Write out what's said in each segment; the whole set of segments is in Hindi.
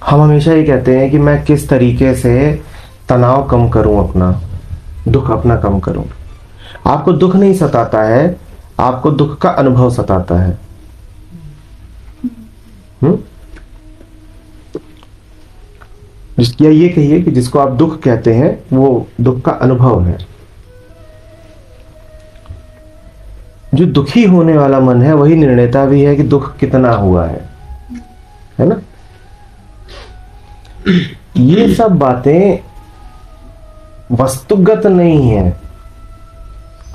हम हमेशा ये कहते हैं कि मैं किस तरीके से तनाव कम करूं, अपना दुख अपना कम करूं। आपको दुख नहीं सताता है, आपको दुख का अनुभव सताता है। या ये कहिए कि जिसको आप दुख कहते हैं वो दुख का अनुभव है। जो दुखी होने वाला मन है वही निर्णेता भी है कि दुख कितना हुआ है ना। ये सब बातें वस्तुगत नहीं है।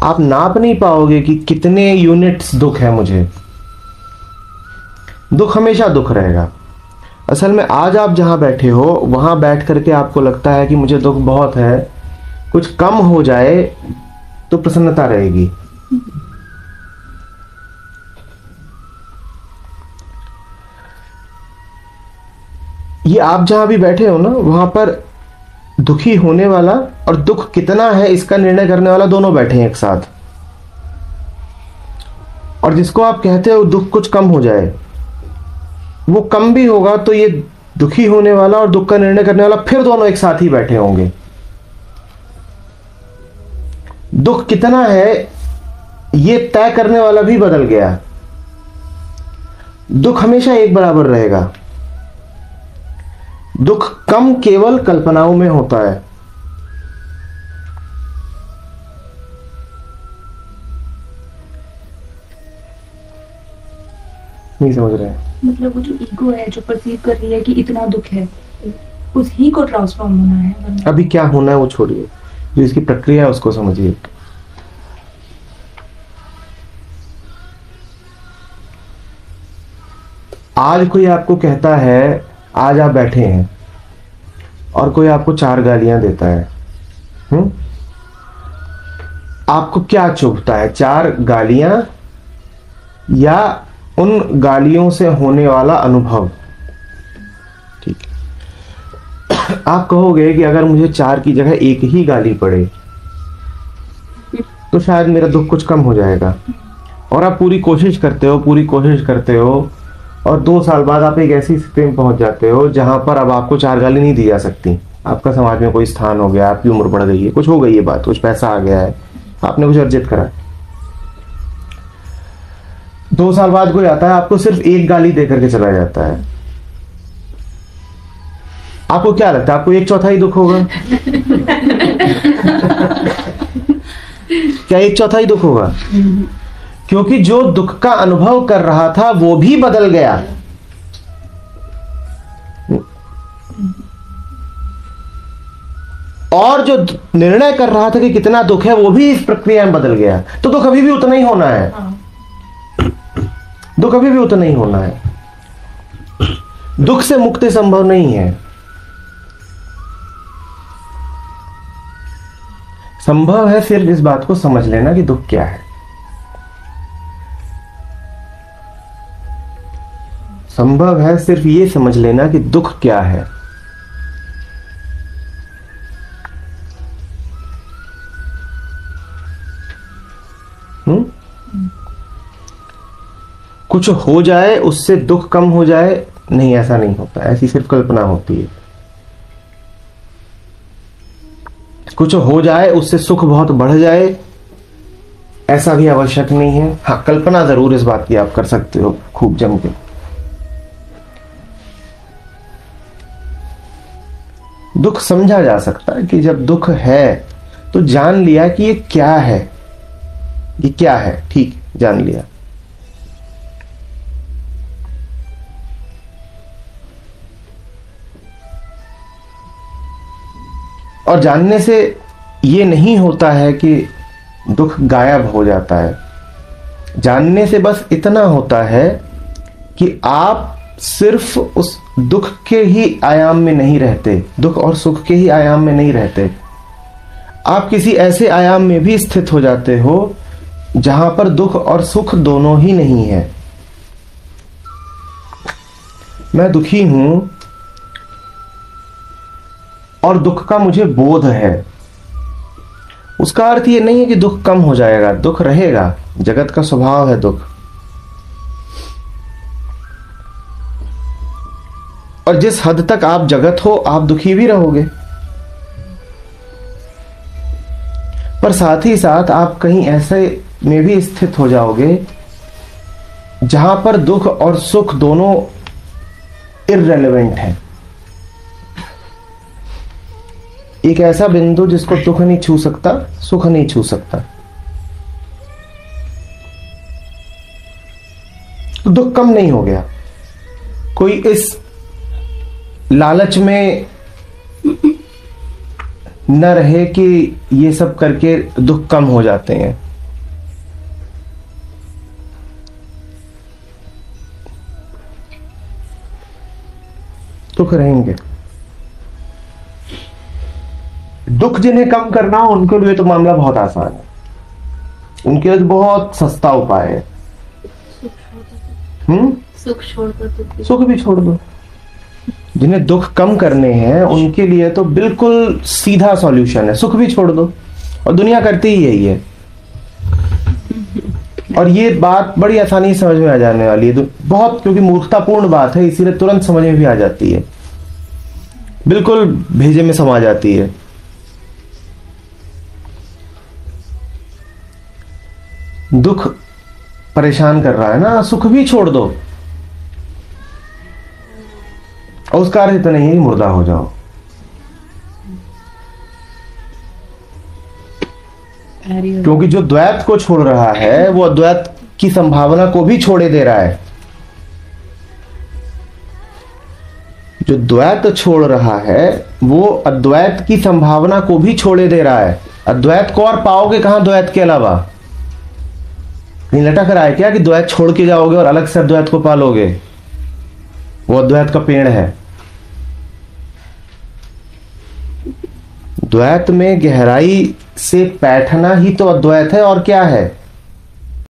आप नाप नहीं पाओगे कि कितने यूनिट्स दुख है मुझे। दुख हमेशा दुख रहेगा। असल में आज आप जहां बैठे हो वहां बैठ करके आपको लगता है कि मुझे दुख बहुत है, कुछ कम हो जाए तो प्रसन्नता रहेगी। ये आप जहां भी बैठे हो ना, वहां पर दुखी होने वाला और दुख कितना है इसका निर्णय करने वाला दोनों बैठे हैं एक साथ। और जिसको आप कहते हो दुख कुछ कम हो जाए, वो कम भी होगा तो ये दुखी होने वाला और दुख का निर्णय करने वाला फिर दोनों एक साथ ही बैठे होंगे। दुख कितना है ये तय करने वाला भी बदल गया। दुख हमेशा एक बराबर रहेगा। दुख कम केवल कल्पनाओं में होता है। नहीं समझ रहे हैं? मतलब वो जो ईगो है जो परसीव कर रही है कि इतना दुख है, उस ही को ट्रांसफॉर्म होना है। अभी क्या होना है वो छोड़िए, जो इसकी प्रक्रिया है उसको समझिए। आज कोई आपको कहता है, आज आप बैठे हैं और कोई आपको 4 गालियां देता है, आपको क्या चुभता है, 4 गालियां या उन गालियों से होने वाला अनुभव? ठीक है, आप कहोगे कि अगर मुझे 4 की जगह 1 ही गाली पड़े तो शायद मेरा दुख कुछ कम हो जाएगा। और आप पूरी कोशिश करते हो और 2 साल बाद आप एक ऐसी स्थिति में पहुंच जाते हो जहां पर अब आपको 4 गाली नहीं दी जा सकती। आपका समाज में कोई स्थान हो गया, आपकी उम्र बढ़ गई है, कुछ हो गई है बात, कुछ पैसा आ गया है, आपने कुछ अर्जित करा। 2 साल बाद कोई आता है, आपको सिर्फ 1 गाली देकर के चला जाता है। आपको क्या लगता है, आपको 1/4 दुख होगा? क्या 1/4 दुख होगा? क्योंकि जो दुख का अनुभव कर रहा था वो भी बदल गया। और जो निर्णय कर रहा था कि कितना दुख है वो भी इस प्रक्रिया में बदल गया। तो दुख अभी भी उतना ही होना है। दुख अभी भी उतना ही होना है। दुख से मुक्ति संभव नहीं है। संभव है सिर्फ इस बात को समझ लेना कि दुख क्या है। संभव है सिर्फ ये समझ लेना कि दुख क्या है। कुछ हो जाए उससे दुख कम हो जाए, नहीं, ऐसा नहीं होता। ऐसी सिर्फ कल्पना होती है। कुछ हो जाए उससे सुख बहुत बढ़ जाए, ऐसा भी आवश्यक नहीं है। हाँ, कल्पना जरूर इस बात की आप कर सकते हो खूब जम के। दुख समझा जा सकता है कि जब दुख है तो जान लिया कि ये क्या है, ये क्या है, ठीक, जान लिया। और जानने से ये नहीं होता है कि दुख गायब हो जाता है। जानने से बस इतना होता है कि आप सिर्फ उस दुख के ही आयाम में नहीं रहते, दुख और सुख के ही आयाम में नहीं रहते। आप किसी ऐसे आयाम में भी स्थित हो जाते हो जहां पर दुख और सुख दोनों ही नहीं है। मैं दुखी हूं और दुख का मुझे बोध है, उसका अर्थ ये नहीं है कि दुख कम हो जाएगा। दुख रहेगा, जगत का स्वभाव है दुख। और जिस हद तक आप जगत हो आप दुखी भी रहोगे, पर साथ ही साथ आप कहीं ऐसे में भी स्थित हो जाओगे जहां पर दुख और सुख दोनों इररिलेवेंट है। एक ऐसा बिंदु जिसको दुख नहीं छू सकता, सुख नहीं छू सकता। तो दुख कम नहीं हो गया। कोई इस लालच में न रहे कि ये सब करके दुख कम हो जाते हैं। दुख रहेंगे। दुख जिन्हें कम करना हो उनके लिए तो मामला बहुत आसान है, उनके लिए तो बहुत सस्ता उपाय है। सुख भी छोड़ दो। जिन्हें दुख कम करने हैं उनके लिए तो बिल्कुल सीधा सॉल्यूशन है, सुख भी छोड़ दो। और दुनिया करती ही यही है। और ये बात बड़ी आसानी से समझ में आ जाने वाली है, बहुत, क्योंकि मूर्खतापूर्ण बात है इसीलिए तुरंत समझ में भी आ जाती है, बिल्कुल भेजे में समा जाती है। दुख परेशान कर रहा है ना, सुख भी छोड़ दो। और उसका अर्थ इतना नहीं है मुर्दा हो जाओ। क्योंकि जो द्वैत को छोड़ रहा है वो अद्वैत की संभावना को भी छोड़े दे रहा है। जो द्वैत छोड़ रहा है वो अद्वैत की संभावना को भी छोड़े दे रहा है। अद्वैत को और पाओगे कहां द्वैत के अलावा? कहीं लटक रहा है क्या कि द्वैत छोड़ के जाओगे और अलग से अद्वैत को पालोगे? वो अद्वैत का पेड़ है। द्वैत में गहराई से बैठना ही तो अद्वैत है, और क्या है?